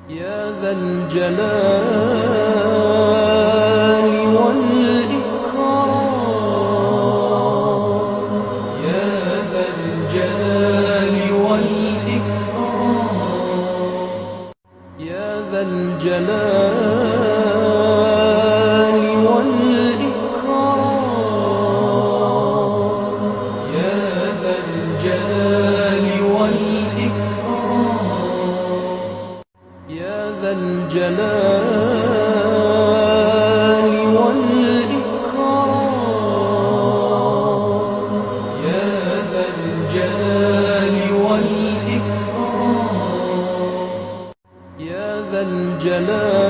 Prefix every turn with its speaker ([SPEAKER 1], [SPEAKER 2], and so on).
[SPEAKER 1] يا ذا الجلال والإكرام، يا ذا الجلال والإكرام، يا ذا الجلال والإكرام، يا ذا الجلال والإكرام، يا ذا الجلال والإكرام، يا ذا الجلال والإكرام، يا ذا الجلال